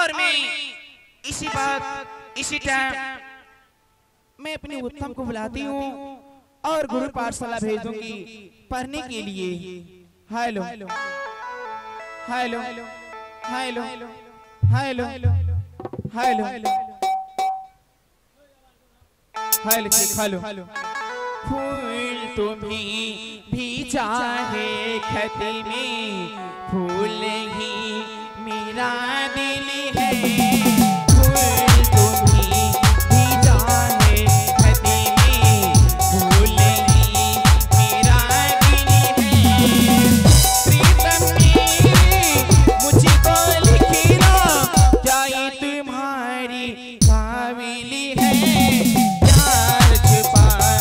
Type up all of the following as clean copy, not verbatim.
और मैं इसी टाइम मैं अपने उत्तम को बुलाती हूँ और गुरु पाठशाला भेज दूंगी पढ़ने के लिए। Hello hello hello hello hello hello hello फूल तुम्हें भी चाहे खत में, फूल ही मेरा दिल है। फूल तुम्हें भी चाहे खत में, फूल ही मेरा दिल है। प्रीतम ने मुझको लिखना क्या ये तुम्हारी काबिल है। प्यार छुपाए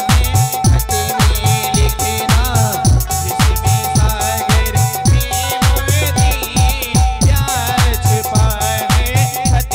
खत में लिखना जिसमें सागर में मोती, प्यार छुपाए खत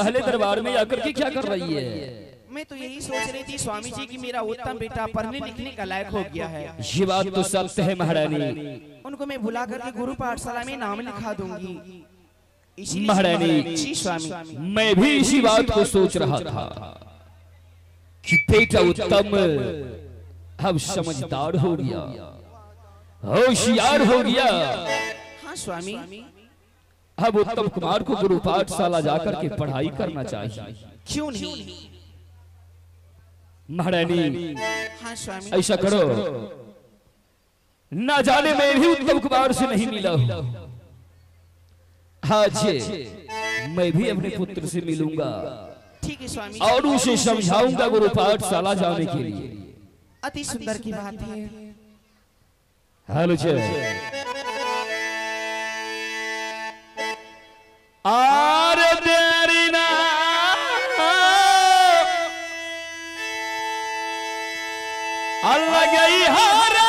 महले दरबार में आकर के क्या कर रही है? मैं तो यही सोच रही थी स्वामी जी कि मेरा उत्तम बेटा पढ़ने लिखने का लायक हो गया है। ये बात तो सत्य है महारानी। उनको मैं बुला करके गुरु पाठशाला में नाम लिखा दूंगी। महारानी जी स्वामी, मैं भी इसी बात को सोच रहा था कि बेटा उत्तम अब समझदार हो गया, होशियार हो गया। हाँ स्वामी, अब उत्तम कुमार को गुरु पाठशाला जाकर के पढ़ाई करना चाहिए। क्यों नहीं महारानी? हाँ स्वामी, ऐसा करो, ना जाने मैं भी उत्तम कुमार से नहीं मिला हूं, आज मैं भी अपने पुत्र से मिलूंगा। ठीक है स्वामी, और उसे समझाऊंगा गुरु पाठशाला जाने के लिए। अति सुंदर की बात है। हेलो जी, आरे देरी ना अल्लाह गई हारा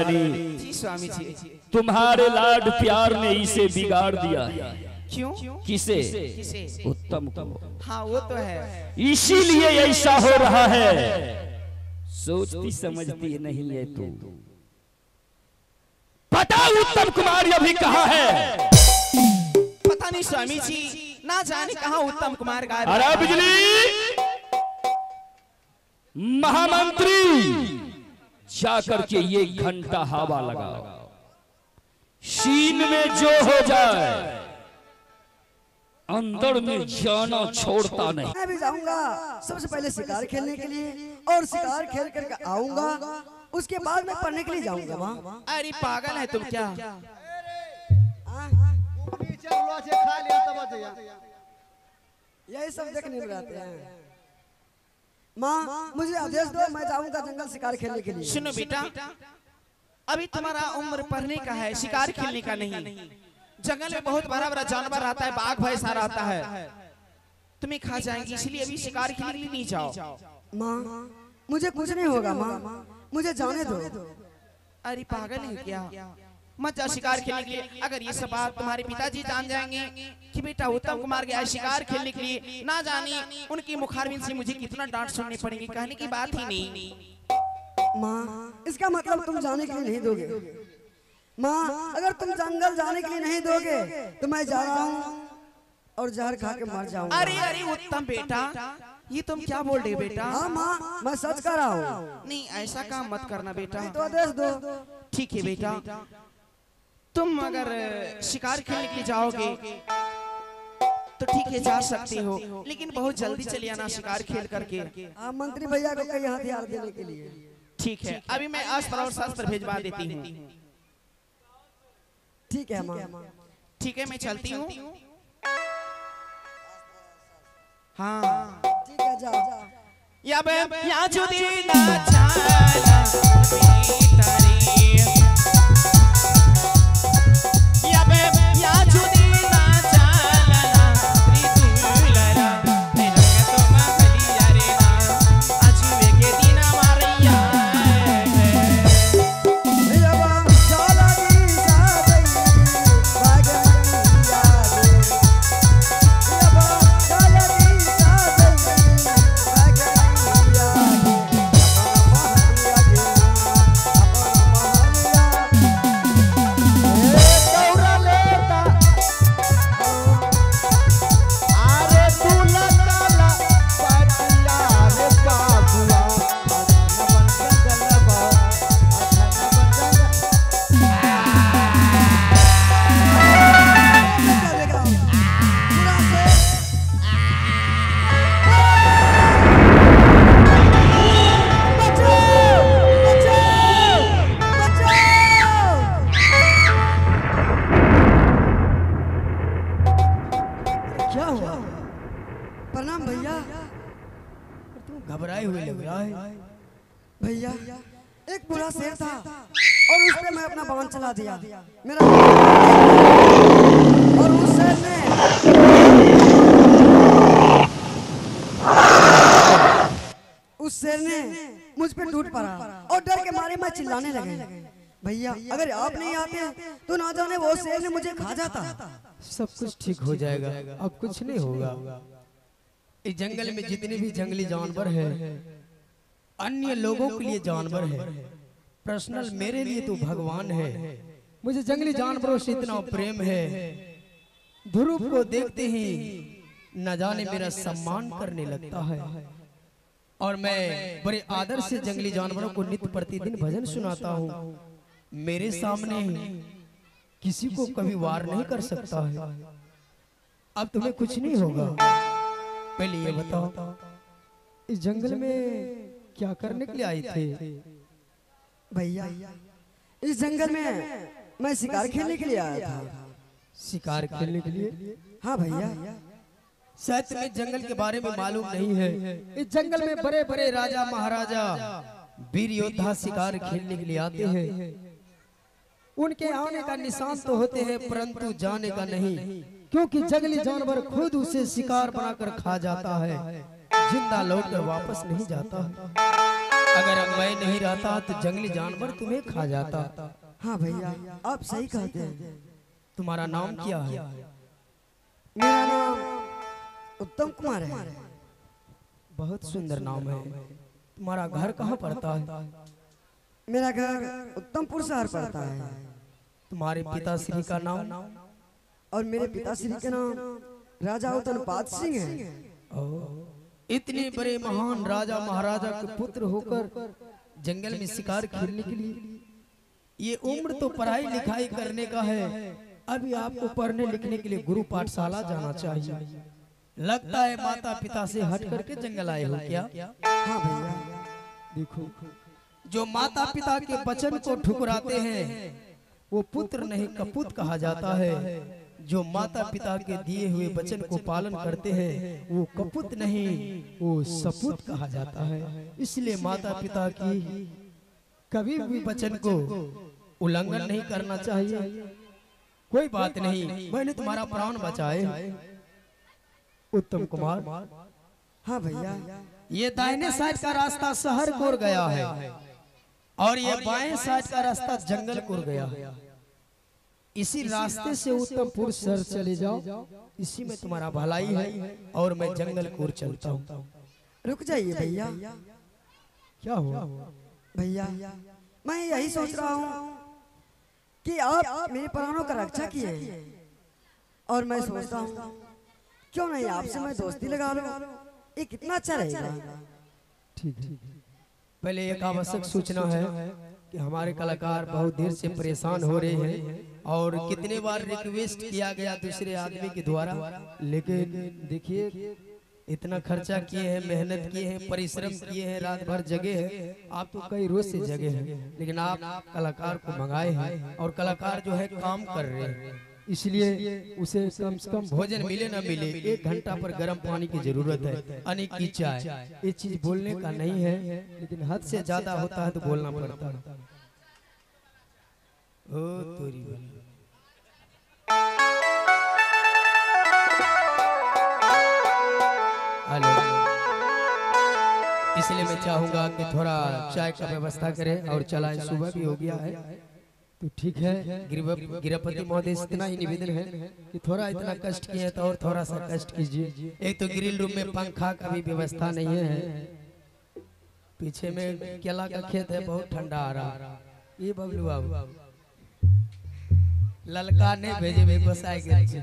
जी स्वामी जी, तुम्हारे लाड प्यार ने इसे बिगाड़ दिया है। क्यों? किसे? किसे? उत्तम को। हाँ वो तो है, इसीलिए ऐसा हो रहा है। सोचती समझती नहीं है तू। पता उत्तम कुमार अभी कहाँ है? पता नहीं स्वामी जी, ना जाने कहाँ उत्तम कुमार गायब। अरे बिजली महामंत्री, जाकर के ये घंटा हवा लगाओ, सीन में जो हो जाए अंदर में जाना छोड़ता नहीं। मैं भी जाऊंगा सबसे पहले शिकार खेलने के लिए, और शिकार खेल करके आऊंगा, उसके बाद मैं पढ़ने के लिए जाऊंगा। वहाँ अरे पागल है तुम क्या? यही सब देखने में रहते हैं। माँ मुझे आदेश दो, मैं जाऊंगा जंगल शिकार खेलने के लिए। सुनो बेटा, अभी तुम्हारा उम्र पढ़ने का है, शिकार खेलने का नहीं। जंगल में बहुत बड़ा बड़ा जानवर आता है, बाघ भैंसा रहता है, तुम्हें खा जाएंगे, इसलिए अभी शिकार खेलने के लिए नहीं जाओ। माँ मुझे कुछ नहीं होगा माँ, मुझे जाने दो। अरे पागल है क्या? मत जाओ शिकार खेलने के लिए। अगर ये सब बात तुम्हारे पिताजी जान जाएंगे कि बेटा उत्तम कुमार गया शिकार खेलने के लिए, ना जाने उनकी मुखारबिन से मुझे कितना डांट सुनने पड़ेगी, कहने की बात ही नहीं। माँ इसका मतलब तुम जाने के लिए नहीं दोगे? माँ अगर तुम जंगल जाने के लिए नहीं दोगे तो मैं जा रहा हूँ और जहर खा के मर जाऊंगा। अरे अरे उत्तम बेटा, ये तुम क्या बोल रहे बेटा? हाँ माँ मैं सच कर रहा हूँ। नहीं ऐसा काम मत करना बेटा। तो आदेश दो। ठीक है बेटा, तुम अगर शिकार खेलने के लिए जाओगे तो ठीक है जा सकते हो, लेकिन बहुत जल्दी चले आना शिकार खेल करके। मंत्री भैया को कहीं हथियार देने के लिए। ठीक है, अभी मैं अस्त्र और शस्त्र भेजवा देती हूँ। ठीक है माँ। ठीक है मैं चलती हूँ। हाँ ठीक है जाओ। या जुदी ना चाला तारी, या जुदी ना एक बुरा शेर था और उस पे मैं अपना बाण चला दिया। मेरा और उस शेर ने मुझ पे टूट पड़ा और डर के मारे मैं चिल्लाने लगे। भैया अगर आप नहीं आते तो ना जाने वो शेर ने मुझे खा जाता। सब कुछ ठीक हो जाएगा, अब कुछ नहीं होगा। इस जंगल में जितने भी जंगली जानवर है, अन्य लोगों के लिए जानवर है, पर्सनल मेरे लिए तो भगवान है। मुझे जंगली जानवरों से इतना प्रेम है, ध्रुव को देखते ही न जाने मेरा सम्मान करने लगता है। और मैं बड़े आदर से जंगली जानवरों को नित्य प्रतिदिन भजन सुनाता हूँ। मेरे सामने किसी को कभी वार नहीं कर सकता है। अब तुम्हें कुछ नहीं होगा। पहले ये बताओ, इस जंगल में क्या करने के लिए आए थे? भैया इस जंगल में मैं शिकार खेलने के लिए आया था। शिकार खेलने के लिए? हाँ भैया। शायद तुम्हें जंगल के बारे में मालूम नहीं है। इस जंगल में बड़े बड़े राजा महाराजा वीर योद्धा शिकार खेलने के लिए आते हैं। उनके आने का निशान तो होते हैं परंतु जाने का नहीं, क्योंकि जंगली जानवर खुद उसे शिकार बनाकर खा जाता है, जिंदा लौटकर वापस नहीं जाता। अगर मैं नहीं रहता तो जंगली जानवर तुम्हें खा जाता। हाँ भैया आप सही कहते हैं। तुम्हारा नाम क्या है? मेरा नाम उत्तम कुमार है। बहुत सुंदर नाम है। तुम्हारा घर कहाँ पड़ता है? मेरा घर उत्तमपुर शहर पड़ता है। तुम्हारे पिताश्री का नाम? और मेरे पिताश्री का नाम राजा उत्तमपाद सिंह है। इतने बड़े महान राजा महाराजा के पुत्र होकर जंगल में शिकार खेलने के लिए, ये उम्र तो पढ़ाई लिखाई करने का है। अभी आपको पढ़ने लिखने के लिए गुरु पाठशाला जाना चाहिए। लगता है माता पिता से हट करके जंगल आए हो क्या? हाँ भैया। देखो, जो माता पिता के वचन को ठुकराते हैं वो पुत्र नहीं कपूत कहा जाता है। जो माता पिता के दिए हुए वचन को पालन करते हैं वो कपूत नहीं, वो सपूत कहा जाता है। इसलिए माता पिता की कभी भी वचन को उल्लंघन नहीं करना चाहिए। कोई बात नहीं, मैंने तुम्हारा प्राण बचाए। उत्तम कुमार। हाँ भैया। ये दाहिने साइड का रास्ता शहर को गया है और ये बाएं साइड का रास्ता जंगल को गया है। इसी रास्ते से उत्तमपुर शहर चले जाओ, इसी में तुम्हारा भलाई है। और मैं जंगल को चलता हूँ। रुक जाइए भैया। क्या हुआ? भैया मैं यही सोच रहा हूँ कि आप मेरे प्राणों का रक्षा किए हैं और मैं सोचता हूँ क्यों नहीं आपसे मैं दोस्ती लगा लूं। ये कितना अच्छा रहेगा। ठीक है। पहले एक आवश्यक सूचना है कि हमारे कलाकार बहुत देर से परेशान हो रहे हैं और कितने बार रिक्वेस्ट किया गया दूसरे आदमी के द्वारा, लेकिन देखिए इतना खर्चा किए हैं, मेहनत किए हैं, परिश्रम किए हैं, रात भर जगे हैं। आप तो कई रोज से जगे हैं, लेकिन आप कलाकार को मंगाए हैं और कलाकार जो है काम कर रहे हैं, इसलिए उसे कम से कम भोजन मिले ना मिले 1 घंटा पर गर्म पानी की जरूरत है, अनेक की चाय। ये चीज बोलने का नहीं है, लेकिन हद से ज्यादा होता है तो बोलना पड़ता है। ओ तोरी वाली। हेलो, इसलिए मैं चाहूंगा कि थोड़ा चाय का व्यवस्था करें और चलाएं। सुबह भी हो गया है तो ठीक है। गिरपति महोदय इतना ही निवेदन है कि थोड़ा इतना कष्ट किए तो और थोड़ा सा कष्ट कीजिए। एक तो ग्रिल रूम में पंखा का भी व्यवस्था नहीं है, पीछे में केला का खेत है, बहुत ठंडा आ रहा। ये बबलू बाबू ललका ने भेजे वे गोसाई के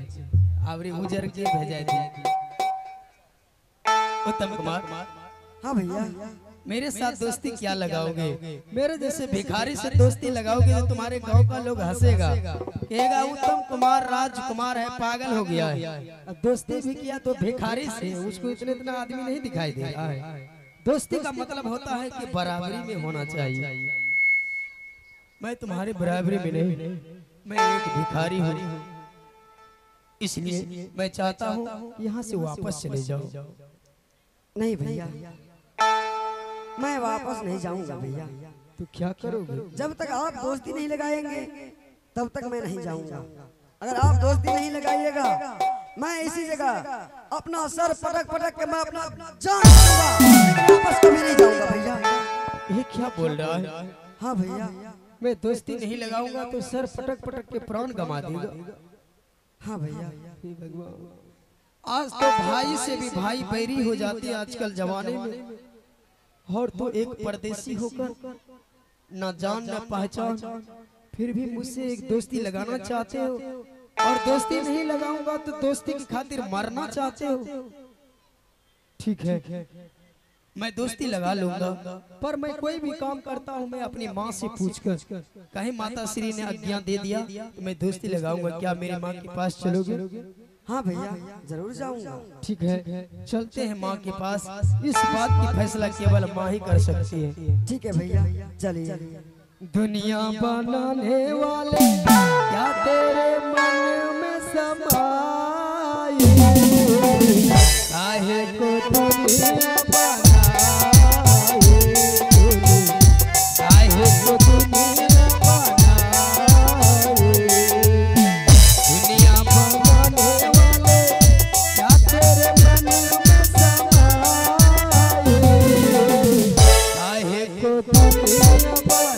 आवरी उजर के भेजा थी। उत्तम कुमार। हाँ भैया। मेरे साथ दोस्ती क्या लगाओगे? मेरे जैसे भिखारी से दोस्ती लगाओगे तो तुम्हारे गांव का लोग हंसेगा, कहेगा उत्तम कुमार राजकुमार है, पागल हो गया है। दोस्ती भी किया तो भिखारी से, उसको इतना आदमी नहीं दिखाई दे रहा है। दोस्ती का मतलब होता है कि बराबरी में होना चाहिए। मैं तुम्हारे बराबरी में नहीं, मैं एक भिखारी हूँ, इसलिए मैं चाहता हूँ यहाँ से वापस चले जाओ। नहीं भैया, मैं वापस नहीं जाऊंगा भैया। तो क्या करोगे? जब तक आप दोस्ती नहीं लगाएंगे तब तक मैं नहीं जाऊंगा। अगर आप दोस्ती नहीं लगाइएगा मैं इसी जगह अपना सर पटक पटक के मैं अपना जान दूंगा, लेकिन वापस कभी नहीं जाऊंगा भैया। ये क्या बोल रहा है? हाँ भैया, मैं दोस्ती नहीं लगाऊंगा तो सर पटक पटक के प्राण गंवा देगा। हाँ भैया। हे भगवान, आज तो भाई से भी भाई बैरी हो जाती है आजकल जमाने में। और तो एक परदेसी होकर ना जान ना पहचान, फिर भी मुझसे एक दोस्ती लगाना चाहते हो, और दोस्ती नहीं लगाऊंगा तो दोस्ती की खातिर मरना चाहते हो। ठीक है, मैं दोस्ती लगा लूंगा, पर मैं कोई भी काम करता हूँ मैं अपनी माँ से पूछकर, कहीं माता श्री ने आज्ञा दे दिया तो मैं दोस्ती लगाऊंगा। क्या मेरी माँ के पास चलोगे? हाँ भैया, जरूर जाऊंगा। ठीक है, चलते हैं माँ के पास। इस बात की फैसला केवल माँ ही कर सकती है। ठीक है भैया, चलिए। दुनिया बनाने वाले क्या तेरे मन में समाए, काहे को दुनिया बनाए, काहे को दुनिया बनाए। दुनिया बनाने वाले क्या तेरे मन में समाए, काहे को दुनिया बनाए।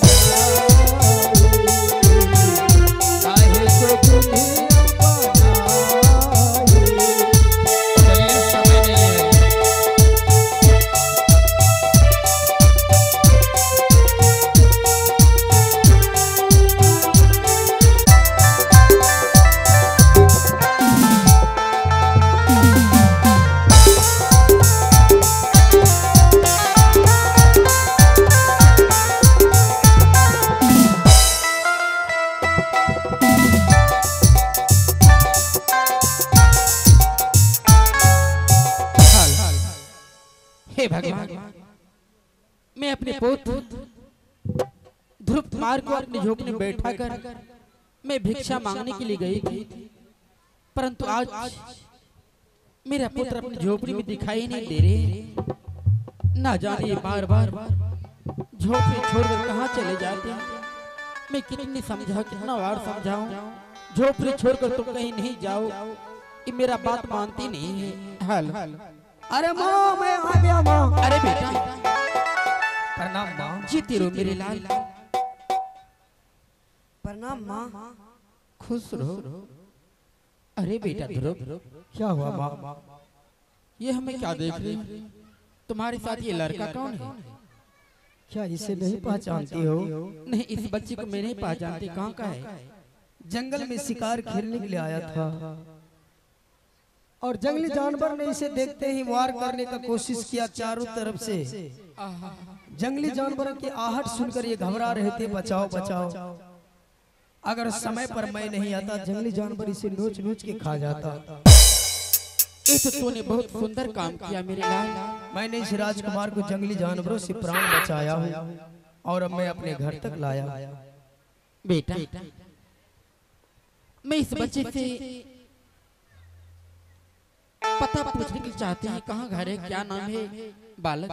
हे भगवान, मैं अपने पुत्र ध्रुव कुमार को अपने झोपड़ी में बैठा कर मैं भिक्षा मांगने के लिए गई थी, परंतु आज मेरा पुत्र अपनी झोपड़ी में दिखाई नहीं दे रहे। ना जाने बार बार झोपड़ी छोड़कर कहाँ चले जाते हैं। मैं कितनी समझा, कितना बार समझाऊं, झोपड़ी छोड़कर तुम कहीं नहीं जाओ, ये मेरा बात मानती नहीं है। हल अरे माँ, मैं आ गया माँ। अरे बेटा, प्रणाम माँ। जीते रहो मेरे लाल। प्रणाम माँ। खुश रहो। अरे बेटा ध्रुव, क्या हुआ माँ? ये हमें क्या देख रहे हो? तुम्हारे साथ ये लड़का कौन है? क्या इसे नहीं पहचानती हो? नहीं, इस बच्चे को मैं नहीं पहचानती। कहाँ का है? जंगल में शिकार खेलने के लिए आया था, और जंगली जानवर ने इसे देखते ही वार करने का कोशिश किया चारों तरफ से। जंगली जानवरों की आहट सुनकर ये घबरा रहे थे, बचाओ बचाओ। अगर समय पर मैं नहीं आता जंगली जानवर इसे नोच नोच के खा जाता। ये तो तूने बहुत सुंदर काम किया मेरे लाल। मैंने इस राजकुमार को जंगली जानवरों से प्राण बचाया हूँ, और अब मैं अपने घर तक लाया। बेटा, मैं इस बच्चे से पता पूछने के चाहते हैं, कहाँ घर है, क्या नाम है? बालक,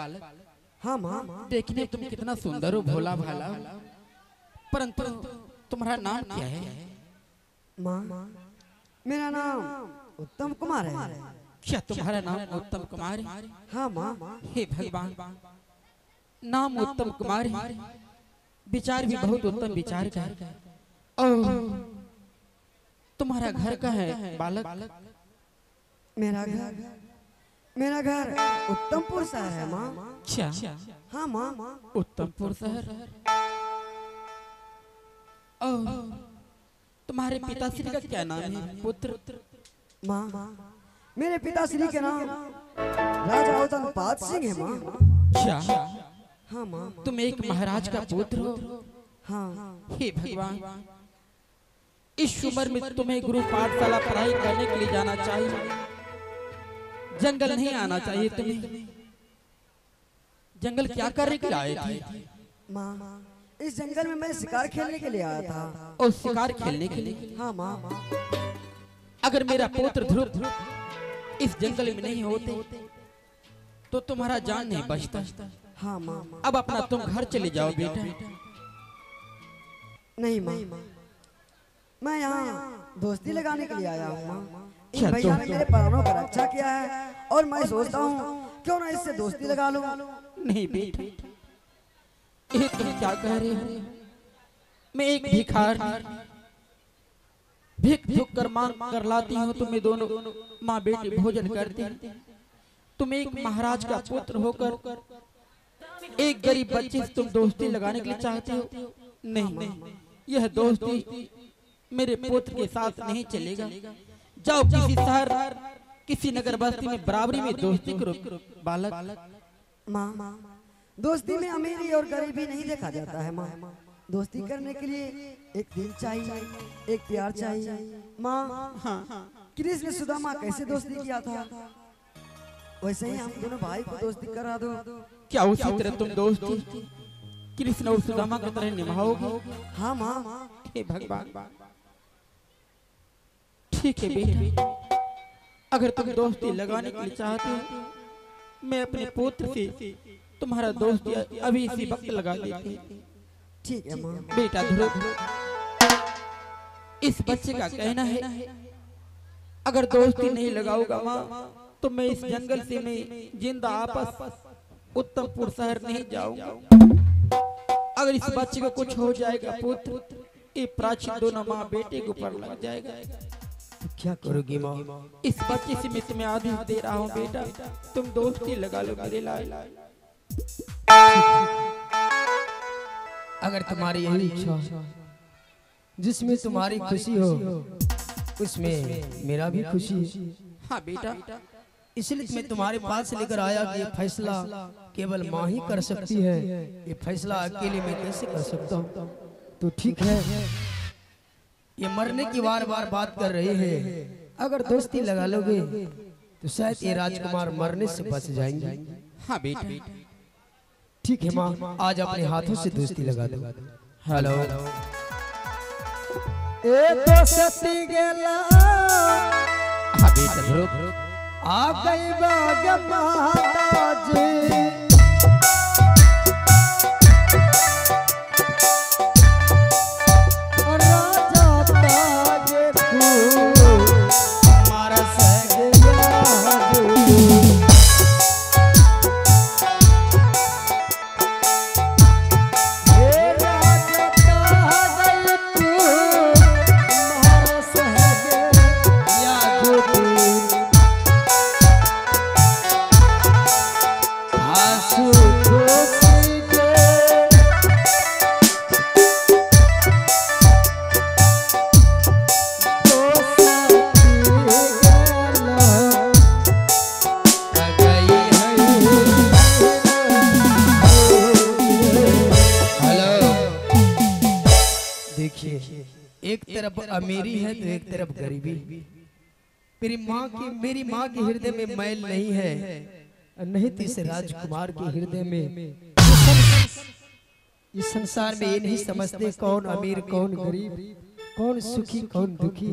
हाँ माँ। देखने में तुम कितना सुंदर हो, भोला भाला, परंतु तुम्हारा नाम क्या है? माँ, मेरा नाम उत्तम कुमार है। क्या तुम्हारा नाम उत्तम कुमार है? हाँ माँ। हे भगवान, नाम उत्तम कुमार है, विचार भी बहुत उत्तम विचार का है। और तुम्हारा घर का है बालक? मेरा घर उत्तमपुर शहर है माँ। क्या? हाँ माँ। उत्तमपुर शहर। तुम्हारे पिताश्री का क्या नाम है पुत्र? माँ, मेरे पिताश्री के नाम राजा उत्तमपाद सिंह है माँ। क्या? हाँ माँ। तुम एक महाराज का पुत्र हो? हाँ। हे भगवान, इस उम्र में तुम्हें गुरु पाठशाला पढ़ाई करने के लिए जाना चाहिए, जंगल नहीं आना चाहिए तुम्हें। जंगल क्या करने के लिए आए थे? माँ, इस जंगल में मैं शिकार खेलने के लिए आया था। और शिकार खेलने के लिए? हाँ माँ। अगर मेरा पुत्र ध्रुव इस जंगल में नहीं होते तो तुम्हारा जान नहीं बचता। हाँ माँ। अब अपना तुम घर चले जाओ बेटा। नहीं माँ, मैं यहाँ दोस्ती लगाने के लिए आया हूँ माँ। क्या इन भैया ने दोस्ती? मेरे प्राणों का रक्षा किया है और मैं सोचता हूँ क्यों ना इससे दोस्ती लगा लूं। नहीं बेटा, ये तुम क्या कह रहे हो? मैं एक भिखार भीख भूख कर मांग कर लाती हूँ, तुम्हें दोनों माँ बेटे भोजन करते हैं। तुम एक महाराज का पुत्र होकर एक गरीब बच्चे से तुम दोस्ती लगाने के लिए चाहते हो? नहीं, यह दोस्ती मेरे पुत्र के साथ नहीं चलेगा। जाओ किसी शहर, किसी नगर बस्ती में बराबरी में दोस्ती करो बालक। माँ, दोस्ती में अमीरी और गरीबी नहीं देखा जाता है माँ। दोस्ती करने के लिए एक दिल चाहिए, एक प्यार चाहिए माँ। कृष्ण सुदामा कैसे दोस्ती किया था, वैसे ही हम दोनों भाई को दोस्ती करा दो। क्या उसी तरह तुम दोस्ती कृष्ण और सुदामा की तरह निभाओगे? हाँ माँ। हे भगवान, ठीक है बेटा, अगर तुम दोस्ती लगाने के लिए चाहते हो, मैं अपने पुत्र से तुम्हारा दोस्ती अभी इसी वक्त लगा देती हूँ। ठीक है माँ। बेटा ध्रुव, इस बच्चे का कहना है अगर दोस्ती नहीं लगाऊंगा माँ, तो मैं इस जंगल से मैं जिंदा आपस उत्तमपुर शहर नहीं जाऊंगा। अगर इस बच्चे को कुछ हो जाएगा पुत्र, ये प्राचीन दोनों माँ बेटे के ऊपर लग जाएगा। क्या करोगी माँ? इस बच्चे से मैं तुम्हें आदेश दे रहा हूँ बेटा, तुम दोस्ती लगा लो मेरे लाल। अगर तुम्हारी यही इच्छा, जिसमें तुम्हारी खुशी हो, उसमें मेरा भी खुशी है। हाँ बेटा, इसलिए मैं तुम्हारे पास लेकर आया कि ये फैसला केवल माँ ही कर सकती है। ये फैसला अकेले मैं कैसे कर सकता हूँ? तो ठीक है, ये मरने की बार बार बात कर रहे हैं। अगर दोस्ती लगा लोगे तो शायद ये राजकुमार मरने से बच जाएंगे। हाँ बेटा, ठीक है माँ, आज अपने हाथों से दोस्ती लगा दो। हेलो, ए दोस्ती गेला हाँ बेटा ध्रुव, आ गई बाग माता जी। एक तरफ अमीरी है तो एक तरफ गरीबी। मेरी माँ के हृदय में मैल नहीं है, नहीं तो इस राजकुमार के हृदय में इस संसार में ये नहीं समझते कौन अमीर कौन गरीब, कौन सुखी कौन दुखी।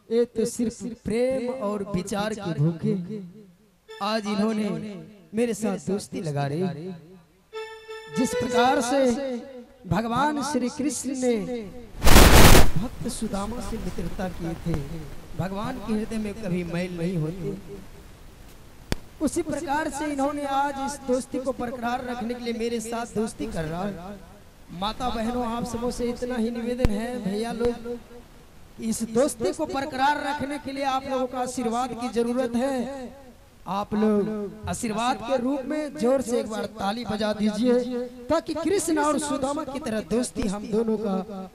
ये तो सिर्फ प्रेम और विचार के भूखे आज इन्होंने मेरे साथ दोस्ती लगा रही। जिस प्रकार से भगवान श्री कृष्ण ने भक्त सुदामा से मित्रता किए थे, भगवान के हृदय में कभी मैल नहीं होती, उसी प्रकार से इन्होंने आज इस दोस्ती को बरकरार रखने के लिए मेरे साथ दोस्ती कर रहा है। माता बहनों, आप सबों से इतना ही निवेदन है भैया लोग, इस दोस्ती को बरकरार रखने के लिए आप लोगों का आशीर्वाद की जरूरत है। आप लोग आशीर्वाद के रूप में जोर से एक बार ताली बजा दीजिए, ताकि कृष्ण और सुदामा की तरह दोस्ती हम दोनों का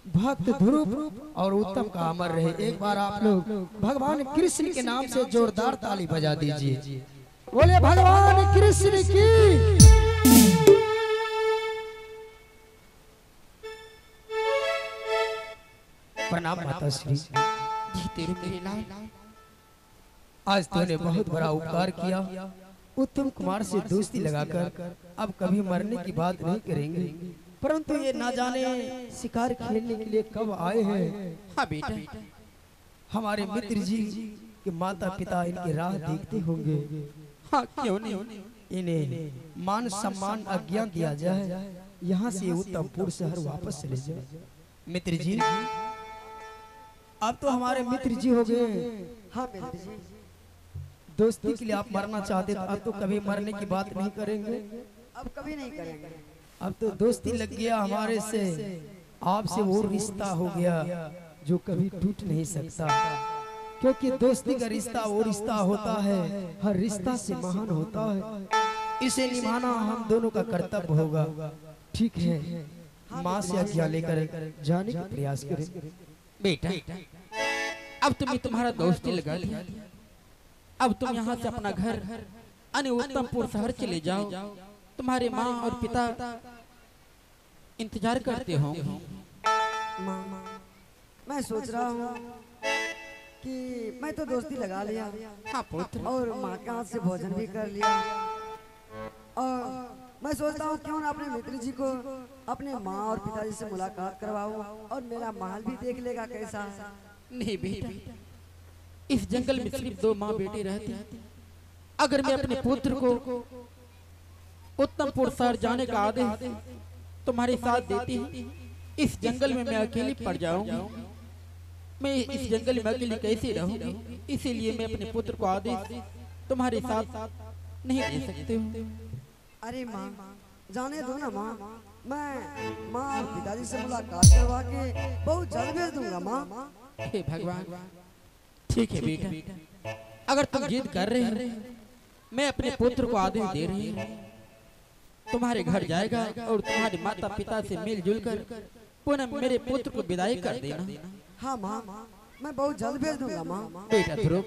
भक्त ध्रुव और उत्तम का अमर रहे। एक बार आप लोग भगवान कृष्ण के नाम से जोरदार ताली बजा दीजिए। बोले भगवान कृष्ण की। प्रणाम माता श्री। आज तूने बहुत बड़ा उपकार किया, उत्तम कुमार से दोस्ती लगाकर अब कभी मरने की बात नहीं करेंगे, परंतु ये ना जाने शिकार खेलने के लिए कब आए हैं। हाँ बेटा, हमारे मित्र जी के माता पिता इनकी राह देखते होंगे। हाँ क्यों नहीं, इन्हें मान सम्मान आज्ञा दिया जाए, यहाँ से उत्तमपुर शहर वापस चले जाए। मित्र जी, अब तो हमारे मित्र जी हो गए। हाँ मित्र जी, दोस्ती के लिए आप मरना चाहते तो अब तो कभी मरने की बात नहीं करेंगे। अब कभी नहीं करेंगे। अब तो दोस्ती लग गया हमारे से, आपसे वो रिश्ता हो गया जो कभी टूट नहीं सकता, क्योंकि दोस्ती का रिश्ता वो रिश्ता होता है, हर रिश्ता से महान होता है। इसे निभाना हम दोनों का कर्तव्य होगा। ठीक है, माँ से आज्ञा लेकर जाने का प्रयास करें। बेटा, अब तुम्हें तुम्हारा दोस्ती लगा लिया, अब तुम यहाँ से अपना घर अन्य उत्तमपुर शहर चले जाओ। तुम्हारे माँ और पिता इंतजार करते होंगे। माँ, मैं सोच रहा हूँ कि मैं तो दोस्ती लगा लिया, हाँ पुत्र, और माँ के हाथ से भोजन भी कर लिया, और मैं सोचता हूँ क्यों ना अपने मित्र जी को अपने माँ और पिताजी से मुलाकात करवाऊँ, और मेरा महल भी देख लेगा कैसा है। नहीं बेटा, इस जंगल में सिर्फ दो माँ बेटे रहते हैं। अगर मैं अपने पुत्र को उत्तमपुर शहर जाने का आदेश तुम्हारे साथ देती हूँ, इस जंगल में मैं अकेली पड़ जाऊंगी। मैं इस जंगल में अकेली कैसे रहूंगी? इसीलिए मैं अपने पुत्र को आदेश तुम्हारे साथ नहीं दे सकती हूँ। अरे माँ, जाने दो ना माँ, मैं माँ और पिताजी से मुलाकात करवा के बहुत जल्द भेज दूंगा माँ। हे भगवान, ठीक है बेटा, अगर तुम जिद कर रहे हो, मैं अपने पुत्र को आदेश दे रही हूँ, तुम्हारे घर जाएगा और तुम्हारे माता पिता से मिलजुल कर पुनः मेरे पुत्र को विदाई कर देना। हाँ माँ, मैं बहुत जल्द भेज दूंगा माँ। बेटा ध्रुव,